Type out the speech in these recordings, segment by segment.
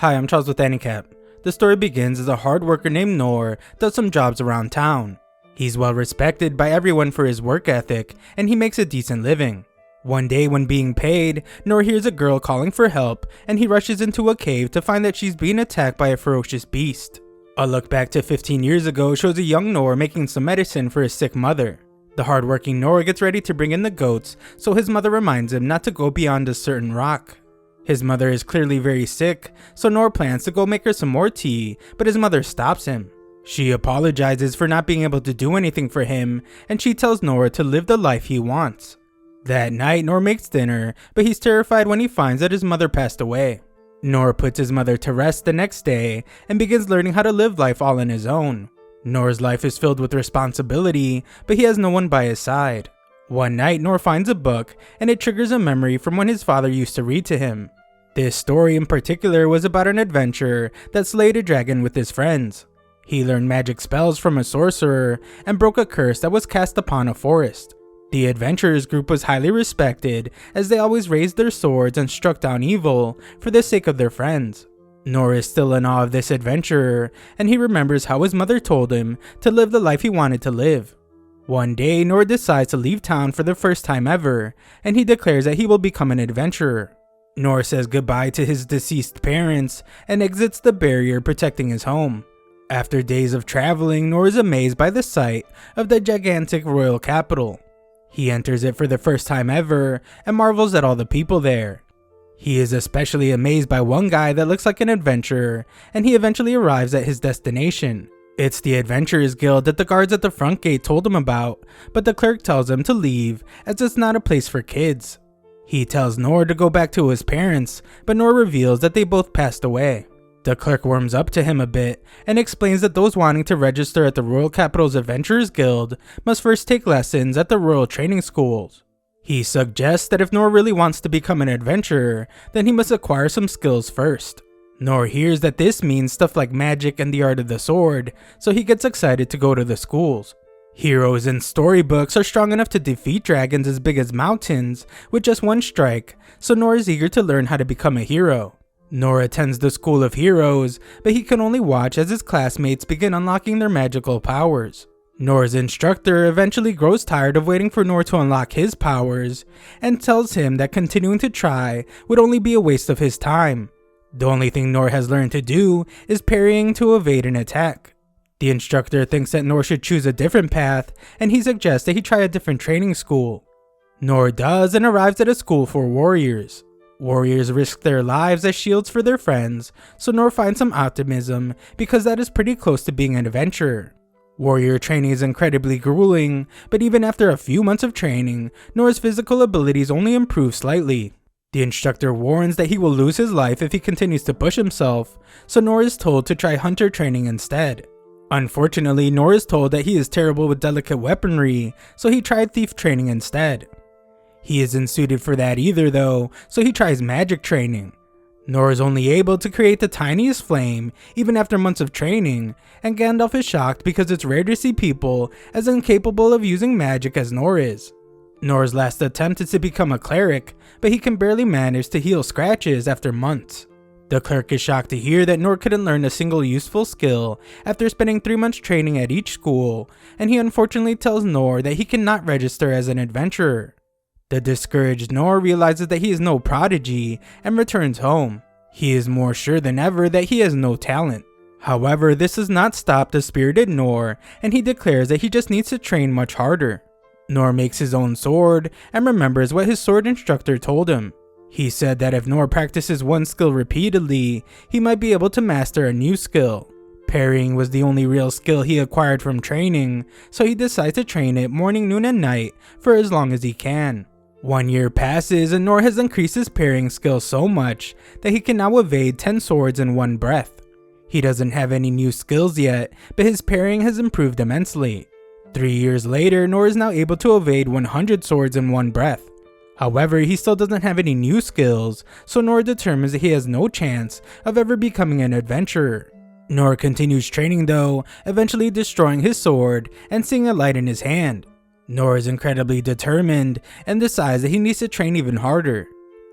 Hi, I'm Charles with AniCap. The story begins as a hard worker named Noor does some jobs around town. He's well respected by everyone for his work ethic, and he makes a decent living. One day when being paid, Noor hears a girl calling for help, and he rushes into a cave to find that she's being attacked by a ferocious beast. A look back to 15 years ago shows a young Noor making some medicine for his sick mother. The hardworking Noor gets ready to bring in the goats, so his mother reminds him not to go beyond a certain rock. His mother is clearly very sick, so Noor plans to go make her some more tea, but his mother stops him. She apologizes for not being able to do anything for him, and she tells Noor to live the life he wants. That night, Noor makes dinner, but he's terrified when he finds that his mother passed away. Noor puts his mother to rest the next day and begins learning how to live life all on his own. Noor's life is filled with responsibility, but he has no one by his side. One night, Noor finds a book, and it triggers a memory from when his father used to read to him. This story in particular was about an adventurer that slayed a dragon with his friends. He learned magic spells from a sorcerer and broke a curse that was cast upon a forest. The adventurers group was highly respected as they always raised their swords and struck down evil for the sake of their friends. Noor is still in awe of this adventurer, and he remembers how his mother told him to live the life he wanted to live. One day, Noor decides to leave town for the first time ever, and he declares that he will become an adventurer. Noor says goodbye to his deceased parents and exits the barrier protecting his home. After days of traveling, Noor is amazed by the sight of the gigantic royal capital. He enters it for the first time ever and marvels at all the people there. He is especially amazed by one guy that looks like an adventurer, and he eventually arrives at his destination. It's the Adventurers Guild that the guards at the front gate told him about, but the clerk tells him to leave as it's not a place for kids. He tells Noor to go back to his parents, but Noor reveals that they both passed away. The clerk warms up to him a bit and explains that those wanting to register at the Royal Capital's Adventurers Guild must first take lessons at the Royal Training Schools. He suggests that if Noor really wants to become an adventurer, then he must acquire some skills first. Noor hears that this means stuff like magic and the art of the sword, so he gets excited to go to the schools. Heroes in storybooks are strong enough to defeat dragons as big as mountains with just one strike, so Noor is eager to learn how to become a hero. Noor attends the School of Heroes, but he can only watch as his classmates begin unlocking their magical powers. Noor's instructor eventually grows tired of waiting for Noor to unlock his powers and tells him that continuing to try would only be a waste of his time. The only thing Noor has learned to do is parrying to evade an attack. The instructor thinks that Noor should choose a different path, and he suggests that he try a different training school. Noor does and arrives at a school for warriors. Warriors risk their lives as shields for their friends, so Noor finds some optimism because that is pretty close to being an adventurer. Warrior training is incredibly grueling, but even after a few months of training, Noor's physical abilities only improve slightly. The instructor warns that he will lose his life if he continues to push himself, so Noor is told to try hunter training instead. Unfortunately, Noor is told that he is terrible with delicate weaponry, so he tried thief training instead. He isn't suited for that either though, so he tries magic training. Noor is only able to create the tiniest flame even after months of training, and Gandalf is shocked because it's rare to see people as incapable of using magic as Noor is. Noor's last attempt is to become a cleric, but he can barely manage to heal scratches after months. The clerk is shocked to hear that Noor couldn't learn a single useful skill after spending 3 months training at each school, and he unfortunately tells Noor that he cannot register as an adventurer. The discouraged Noor realizes that he is no prodigy and returns home. He is more sure than ever that he has no talent. However, this does not stop the spirited Noor, and he declares that he just needs to train much harder. Noor makes his own sword and remembers what his sword instructor told him. He said that if Noor practices one skill repeatedly, he might be able to master a new skill. Parrying was the only real skill he acquired from training, so he decides to train it morning, noon, and night for as long as he can. 1 year passes and Noor has increased his parrying skill so much that he can now evade 10 swords in one breath. He doesn't have any new skills yet, but his parrying has improved immensely. 3 years later, Noor is now able to evade 100 swords in one breath. However, he still doesn't have any new skills, so Noor determines that he has no chance of ever becoming an adventurer. Noor continues training though, eventually destroying his sword and seeing a light in his hand. Noor is incredibly determined and decides that he needs to train even harder.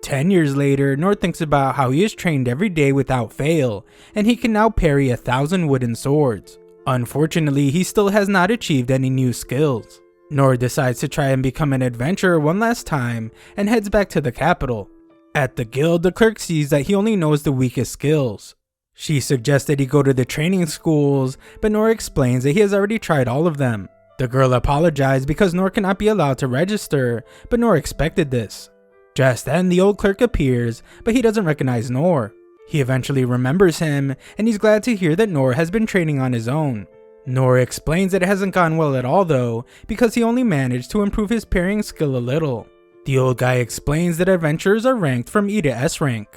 10 years later, Nor thinks about how he is trained every day without fail, and he can now parry 1,000 wooden swords. Unfortunately, he still has not achieved any new skills. Nor decides to try and become an adventurer one last time and heads back to the capital. At the guild, the clerk sees that he only knows the weakest skills. She suggests that he go to the training schools, but Nor explains that he has already tried all of them. The girl apologizes because Nor cannot be allowed to register, but Nor expected this. Just then, the old clerk appears, but he doesn't recognize Nor. He eventually remembers him, and he's glad to hear that Nor has been training on his own. Nor explains that it hasn't gone well at all though, because he only managed to improve his parrying skill a little. The old guy explains that adventurers are ranked from E to S rank.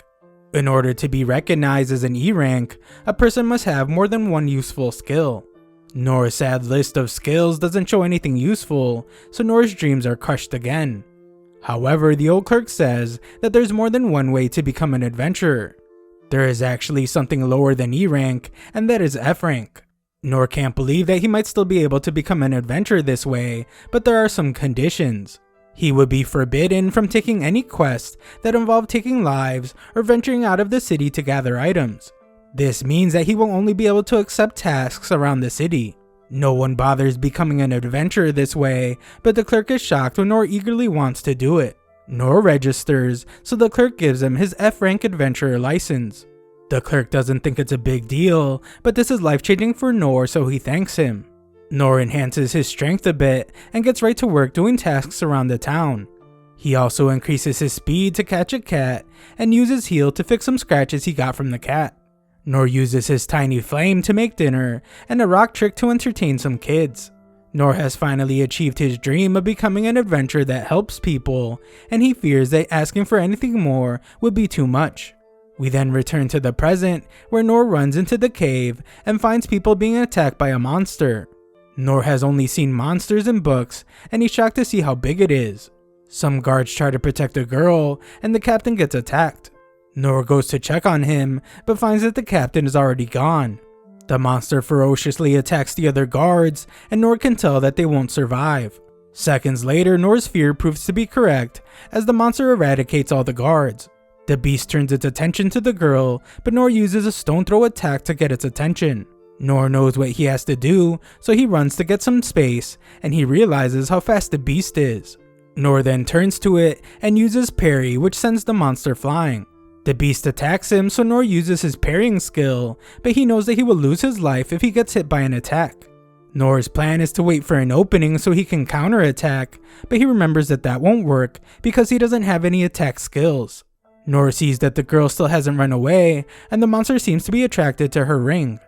In order to be recognized as an E rank, a person must have more than one useful skill. Nor's sad list of skills doesn't show anything useful, so Nor's dreams are crushed again. However, the old clerk says that there's more than one way to become an adventurer. There is actually something lower than E rank, and that is F rank. Nor can't believe that he might still be able to become an adventurer this way, but there are some conditions. He would be forbidden from taking any quest that involve taking lives or venturing out of the city to gather items. This means that he will only be able to accept tasks around the city. No one bothers becoming an adventurer this way, but the clerk is shocked when Nor eagerly wants to do it. Nor registers, so the clerk gives him his F rank adventurer license. The clerk doesn't think it's a big deal, but this is life-changing for Nor, so he thanks him. Nor enhances his strength a bit and gets right to work doing tasks around the town. He also increases his speed to catch a cat and uses heal to fix some scratches he got from the cat. Nor uses his tiny flame to make dinner and a rock trick to entertain some kids. Nor has finally achieved his dream of becoming an adventurer that helps people, and he fears that asking for anything more would be too much. We then return to the present, where Nor runs into the cave and finds people being attacked by a monster. Nor has only seen monsters in books, and he's shocked to see how big it is. Some guards try to protect a girl, and the captain gets attacked. Nor goes to check on him, but finds that the captain is already gone. The monster ferociously attacks the other guards, and Nor can tell that they won't survive. Seconds later, Nor's fear proves to be correct, as the monster eradicates all the guards. The beast turns its attention to the girl, but Nor uses a stone throw attack to get its attention. Nor knows what he has to do, so he runs to get some space, and he realizes how fast the beast is. Nor then turns to it and uses parry, which sends the monster flying. The beast attacks him, so Nor uses his parrying skill, but he knows that he will lose his life if he gets hit by an attack. Nor's plan is to wait for an opening so he can counterattack, but he remembers that that won't work because he doesn't have any attack skills. Nor sees that the girl still hasn't run away, and the monster seems to be attracted to her ring.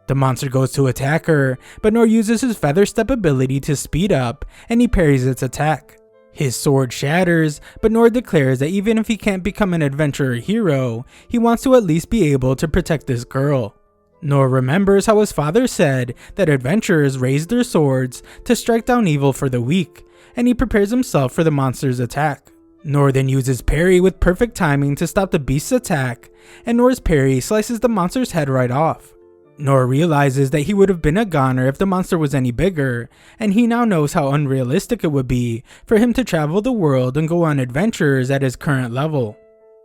The monster goes to attack her, but Nor uses his feather step ability to speed up, and he parries its attack. His sword shatters, but Nor declares that even if he can't become an adventurer hero, he wants to at least be able to protect this girl. Nor remembers how his father said that adventurers raise their swords to strike down evil for the weak, and he prepares himself for the monster's attack. Nor then uses parry with perfect timing to stop the beast's attack, and Nor's parry slices the monster's head right off. Nor realizes that he would have been a goner if the monster was any bigger, and he now knows how unrealistic it would be for him to travel the world and go on adventures at his current level.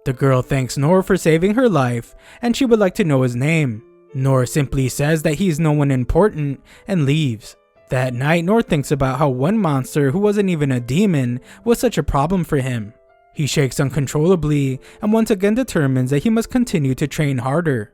The girl thanks Nor for saving her life, and she would like to know his name. Nor simply says that he is no one important and leaves. That night, Nor thinks about how one monster who wasn't even a demon was such a problem for him. He shakes uncontrollably and once again determines that he must continue to train harder.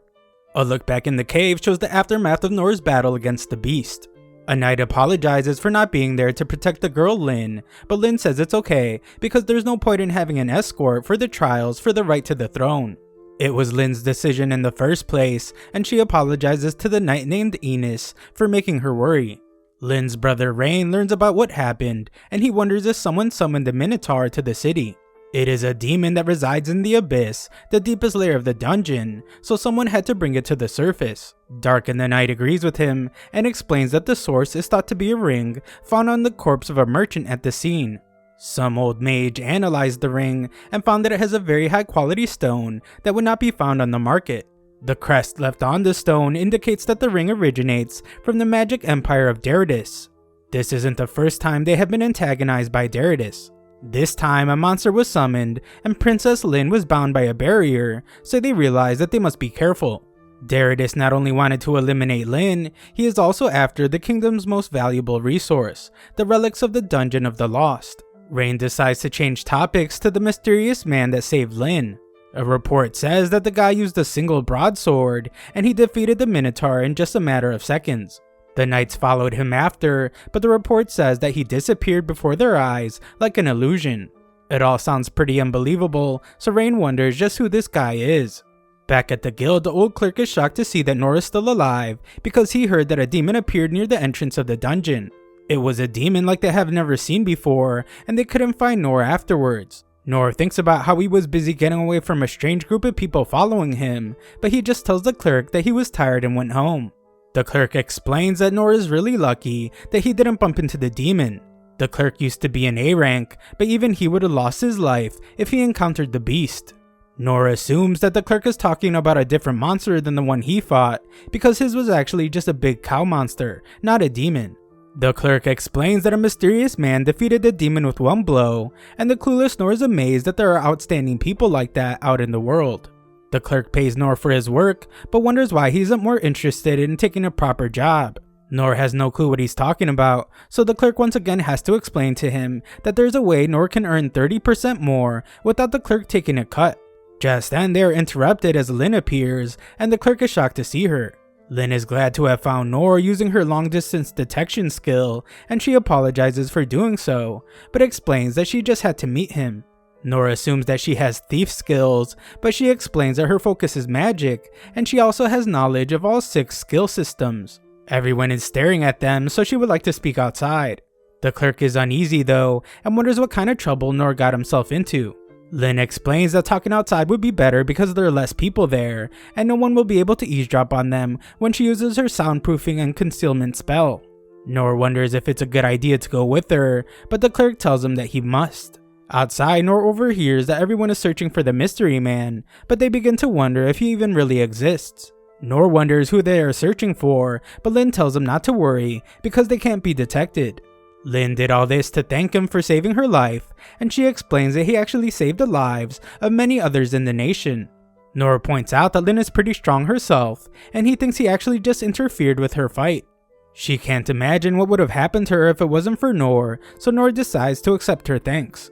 A look back in the cave shows the aftermath of Nor's battle against the beast. A knight apologizes for not being there to protect the girl Lynn, but Lynn says it's okay because there's no point in having an escort for the trials for the right to the throne. It was Lynn's decision in the first place, and she apologizes to the knight named Enos for making her worry. Lynn's brother Rain learns about what happened, and he wonders if someone summoned the Minotaur to the city. It is a demon that resides in the abyss, the deepest layer of the dungeon, so someone had to bring it to the surface. Darken the Knight agrees with him, and explains that the source is thought to be a ring found on the corpse of a merchant at the scene. Some old mage analyzed the ring and found that it has a very high quality stone that would not be found on the market. The crest left on the stone indicates that the ring originates from the magic empire of Deritus. This isn't the first time they have been antagonized by Deritus. This time, a monster was summoned, and Princess Lin was bound by a barrier, so they realized that they must be careful. Derridus not only wanted to eliminate Lin, he is also after the kingdom's most valuable resource, the relics of the Dungeon of the Lost. Rain decides to change topics to the mysterious man that saved Lin. A report says that the guy used a single broadsword, and he defeated the Minotaur in just a matter of seconds. The knights followed him after, but the report says that he disappeared before their eyes like an illusion. It all sounds pretty unbelievable, so Rain wonders just who this guy is. Back at the guild, the old clerk is shocked to see that Nor is still alive because he heard that a demon appeared near the entrance of the dungeon. It was a demon like they have never seen before, and they couldn't find Nor afterwards. Nor thinks about how he was busy getting away from a strange group of people following him, but he just tells the clerk that he was tired and went home. The clerk explains that Nor is really lucky that he didn't bump into the demon. The clerk used to be an A rank, but even he would have lost his life if he encountered the beast. Nor assumes that the clerk is talking about a different monster than the one he fought, because his was actually just a big cow monster, not a demon. The clerk explains that a mysterious man defeated the demon with one blow, and the clueless Nor is amazed that there are outstanding people like that out in the world. The clerk pays Nor for his work, but wonders why he isn't more interested in taking a proper job. Nor has no clue what he's talking about, so the clerk once again has to explain to him that there's a way Nor can earn 30% more without the clerk taking a cut. Just then they are interrupted as Lin appears, and the clerk is shocked to see her. Lin is glad to have found Nor using her long distance detection skill, and she apologizes for doing so, but explains that she just had to meet him. Nor assumes that she has thief skills, but she explains that her focus is magic, and she also has knowledge of all 6 skill systems. Everyone is staring at them, so she would like to speak outside. The clerk is uneasy though, and wonders what kind of trouble Nor got himself into. Lin explains that talking outside would be better because there are less people there, and no one will be able to eavesdrop on them when she uses her soundproofing and concealment spell. Nor wonders if it's a good idea to go with her, but the clerk tells him that he must. Outside, Nor overhears that everyone is searching for the mystery man, but they begin to wonder if he even really exists. Nor wonders who they are searching for, but Lin tells him not to worry because they can't be detected. Lin did all this to thank him for saving her life, and she explains that he actually saved the lives of many others in the nation. Nor points out that Lin is pretty strong herself, and he thinks he actually just interfered with her fight. She can't imagine what would have happened to her if it wasn't for Nor, so Nor decides to accept her thanks.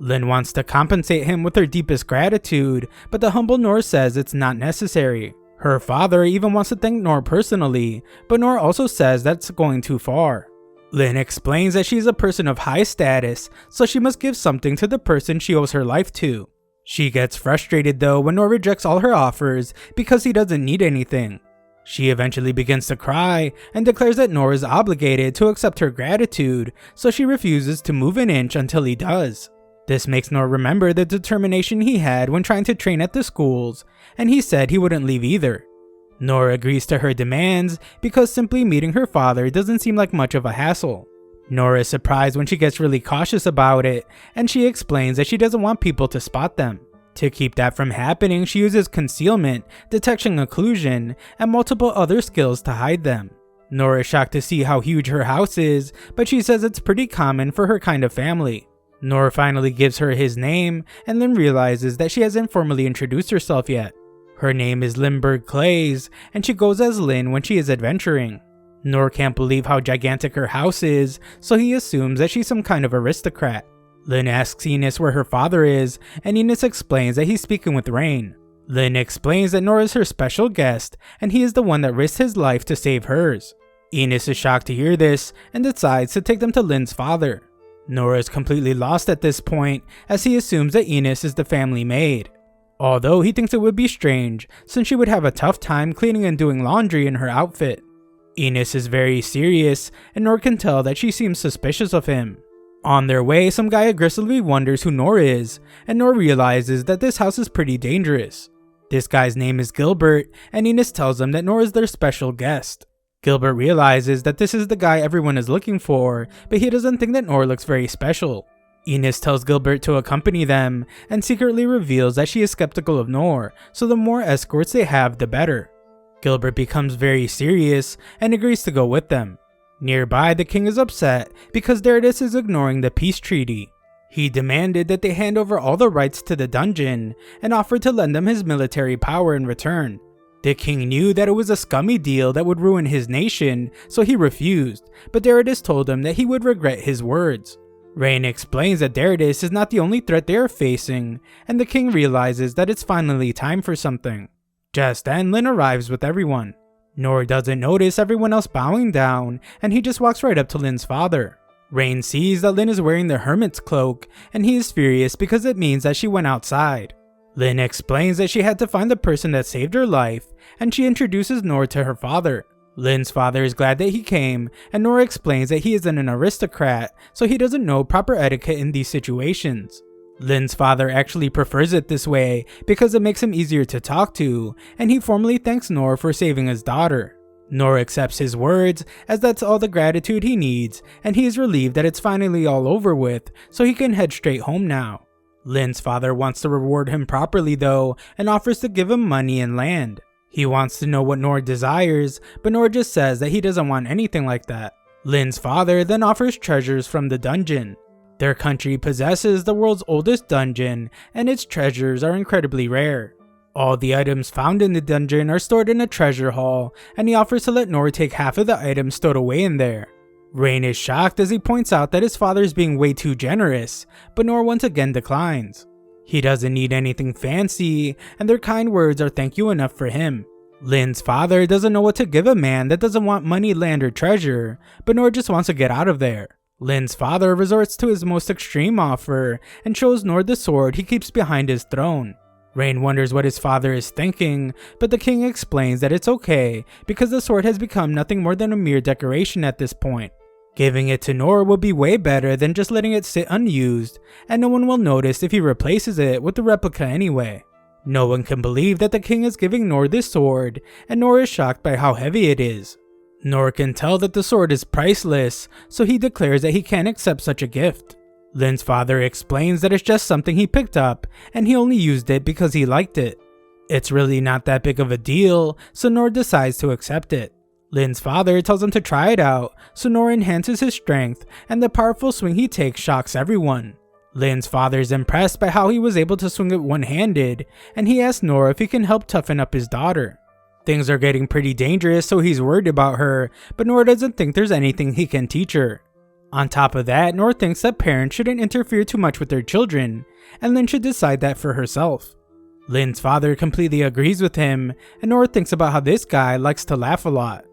Lin wants to compensate him with her deepest gratitude, but the humble Nor says it's not necessary. Her father even wants to thank Nor personally, but Nor also says that's going too far. Lin explains that she's a person of high status, so she must give something to the person she owes her life to. She gets frustrated though when Nor rejects all her offers because he doesn't need anything. She eventually begins to cry and declares that Nor is obligated to accept her gratitude, so she refuses to move an inch until he does. This makes Nor remember the determination he had when trying to train at the schools, and he said he wouldn't leave either. Nor agrees to her demands because simply meeting her father doesn't seem like much of a hassle. Nor is surprised when she gets really cautious about it, and she explains that she doesn't want people to spot them. To keep that from happening, she uses concealment, detection occlusion, and multiple other skills to hide them. Nor is shocked to see how huge her house is, but she says it's pretty common for her kind of family. Nor finally gives her his name, and then realizes that she hasn't formally introduced herself yet. Her name is Limburg Clays, and she goes as Lin when she is adventuring. Nor can't believe how gigantic her house is, so he assumes that she's some kind of aristocrat. Lin asks Enos where her father is, and Enos explains that he's speaking with Rain. Lin explains that Nor is her special guest, and he is the one that risked his life to save hers. Enos is shocked to hear this, and decides to take them to Lin's father. Nor is completely lost at this point, as he assumes that Enos is the family maid. Although he thinks it would be strange, since she would have a tough time cleaning and doing laundry in her outfit. Enos is very serious, and Nor can tell that she seems suspicious of him. On their way, some guy aggressively wonders who Nor is, and Nor realizes that this house is pretty dangerous. This guy's name is Gilbert, and Enos tells him that Nor is their special guest. Gilbert realizes that this is the guy everyone is looking for, but he doesn't think that Nor looks very special. Enos tells Gilbert to accompany them, and secretly reveals that she is skeptical of Nor, so the more escorts they have, the better. Gilbert becomes very serious, and agrees to go with them. Nearby, the king is upset because Derridus is ignoring the peace treaty. He demanded that they hand over all the rights to the dungeon and offered to lend them his military power in return. The king knew that it was a scummy deal that would ruin his nation, so he refused, but Darius told him that he would regret his words. Rain explains that Darius is not the only threat they are facing, and the king realizes that it's finally time for something. Just then, Lin arrives with everyone. Nor doesn't notice everyone else bowing down, and he just walks right up to Lin's father. Rain sees that Lin is wearing the hermit's cloak, and he is furious because it means that she went outside. Lin explains that she had to find the person that saved her life, and she introduces Nor to her father. Lin's father is glad that he came, and Nor explains that he isn't an aristocrat, so he doesn't know proper etiquette in these situations. Lin's father actually prefers it this way because it makes him easier to talk to, and he formally thanks Nor for saving his daughter. Nor accepts his words, as that's all the gratitude he needs, and he is relieved that it's finally all over with, so he can head straight home now. Lin's father wants to reward him properly though, and offers to give him money and land. He wants to know what Nor desires, but Nor just says that he doesn't want anything like that. Lin's father then offers treasures from the dungeon. Their country possesses the world's oldest dungeon, and its treasures are incredibly rare. All the items found in the dungeon are stored in a treasure hall, and he offers to let Nor take half of the items stowed away in there. Rain is shocked as he points out that his father is being way too generous, but Nor once again declines. He doesn't need anything fancy, and their kind words are thank you enough for him. Lin's father doesn't know what to give a man that doesn't want money, land, or treasure, but Nor just wants to get out of there. Lin's father resorts to his most extreme offer and shows Nor the sword he keeps behind his throne. Rain wonders what his father is thinking, but the king explains that it's okay because the sword has become nothing more than a mere decoration at this point. Giving it to Nor would be way better than just letting it sit unused, and no one will notice if he replaces it with the replica anyway. No one can believe that the king is giving Nor this sword, and Nor is shocked by how heavy it is. Nor can tell that the sword is priceless, so he declares that he can't accept such a gift. Lin's father explains that it's just something he picked up, and he only used it because he liked it. It's really not that big of a deal, so Nor decides to accept it. Lin's father tells him to try it out, so Nor enhances his strength, and the powerful swing he takes shocks everyone. Lin's father is impressed by how he was able to swing it one-handed, and he asks Nor if he can help toughen up his daughter. Things are getting pretty dangerous, so he's worried about her, but Nor doesn't think there's anything he can teach her. On top of that, Nor thinks that parents shouldn't interfere too much with their children, and Lin should decide that for herself. Lin's father completely agrees with him, and Nor thinks about how this guy likes to laugh a lot.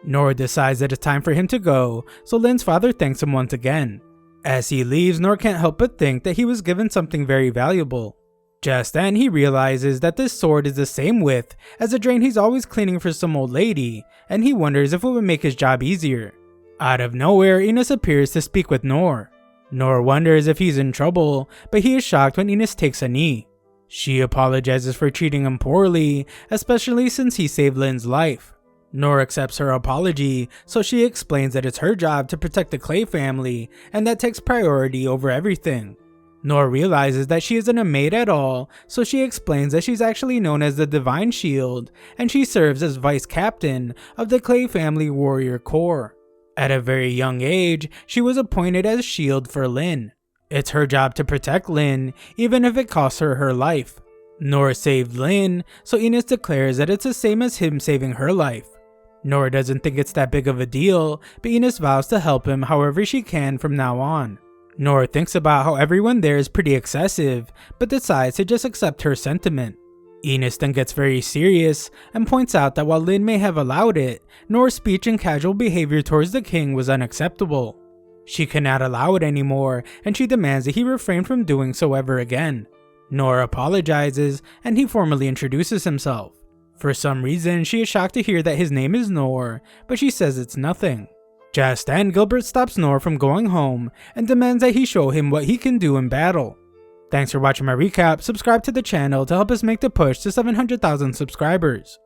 Nor decides that it's time for him to go, so Lin's father thanks him once again. As he leaves, Nor can't help but think that he was given something very valuable. Just then, he realizes that this sword is the same width as a drain he's always cleaning for some old lady, and he wonders if it would make his job easier. Out of nowhere, Enos appears to speak with Nor. Nor wonders if he's in trouble, but he is shocked when Enos takes a knee. She apologizes for treating him poorly, especially since he saved Lin's life. Nor accepts her apology, so she explains that it's her job to protect the Clay family, and that takes priority over everything. Nor realizes that she isn't a maid at all, so she explains that she's actually known as the Divine Shield, and she serves as vice captain of the Clay family warrior corps. At a very young age, she was appointed as shield for Lin. It's her job to protect Lin, even if it costs her her life. Nor saved Lin, so Enos declares that it's the same as him saving her life. Nor doesn't think it's that big of a deal, but Enos vows to help him however she can from now on. Nor thinks about how everyone there is pretty excessive, but decides to just accept her sentiment. Enos then gets very serious and points out that while Lin may have allowed it, Nor's speech and casual behavior towards the king was unacceptable. She cannot allow it anymore, and she demands that he refrain from doing so ever again. Nor apologizes, and he formally introduces himself. For some reason, she is shocked to hear that his name is Nor, but she says it's nothing. Just then, Gilbert stops Nor from going home and demands that he show him what he can do in battle. Thanks for watching my recap. Subscribe to the channel to help us make the push to 700,000 subscribers.